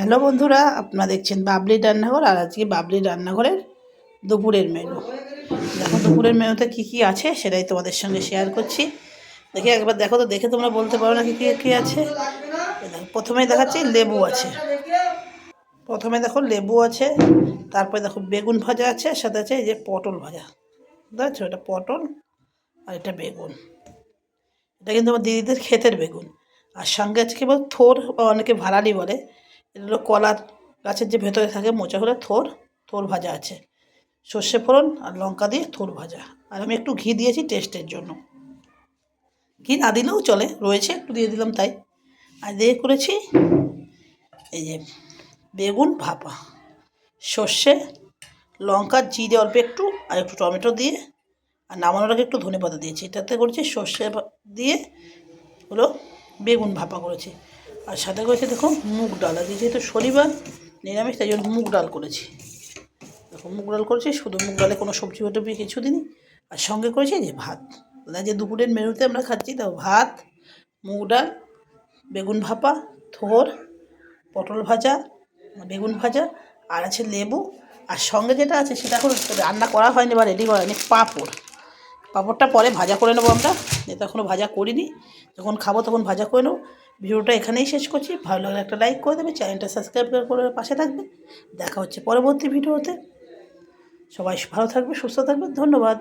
Hello বন্ধুরা, আপনারা দেখছেন বাবলির রান্নাঘর। আর আজকে বাবলির রান্নাঘরের দুপুরের মেনু। দেখো দুপুরের মেনুতে কী কী আছে সেটাই তোমাদের সঙ্গে শেয়ার করছি। দেখে একবার দেখো তো, দেখে তোমরা বলতে পারো না কী কী কী আছে। দেখো, প্রথমেই দেখাচ্ছি লেবু আছে। প্রথমে দেখো লেবু আছে, তারপরে দেখো বেগুন ভাজা আছে, সাথে আছে এই যে পটল ভাজা। বুঝতে পারছো, এটা পটল আর এটা বেগুন। এটা কিন্তু আমার দিদিদের ক্ষেতের বেগুন। আর সঙ্গে আছে কি বল, থোর বা অনেকে ভাড়ালি বলে। এগুলো কলার গাছের যে ভেতরে থাকে মোচা করে থোর, থোর ভাজা আছে। সর্ষে ফোড়ন আর লঙ্কা দিয়ে থোর ভাজা। আর আমি একটু ঘি দিয়েছি টেস্টের জন্য। ঘি না দিলেও চলে, রয়েছে একটু দিয়ে দিলাম তাই। আর দিয়ে করেছি এই যে বেগুন ভাপা, সর্ষে লঙ্কা জিরে অল্প একটু আর একটু টমেটো দিয়ে, আর নামানোর আগে একটু ধনেপাতা দিয়েছি। এটাতে করেছি সর্ষে দিয়ে হলো বেগুন ভাপা করেছি। আর সাথে করেছি দেখো মুগ ডাল। আজকে যেহেতু শনিবার নিরামিষ, তাই জন্য মুগ ডাল করেছি। দেখো মুগ ডাল করেছি, শুধু মুগ ডালে কোনো সবজি টবজি কিছু দিনই। আর সঙ্গে করেছি যে ভাত। যে দুপুরের মেনুতে আমরা খাচ্ছি, তো ভাত, মুগ ডাল, বেগুন ভাপা, থোর, পটল ভাজা, বেগুন ভাজা, আর আছে লেবু। আর সঙ্গে যেটা আছে সেটা এখন রান্না করা হয়নি বা রেডি করা হয়নি, পাঁপড়। পাঁপড়টা পরে ভাজা করে নেবো আমরা, যেটা এখনও ভাজা করিনি। যখন খাবো তখন ভাজা করে নেবো। ভিডিওটা এখানেই শেষ করছি। ভালো লাগলে একটা লাইক করে দেবে, চ্যানেলটা সাবস্ক্রাইব করে পাশে থাকবে। দেখা হচ্ছে পরবর্তী ভিডিওতে। সবাই ভালো থাকবে, সুস্থ থাকবে। ধন্যবাদ।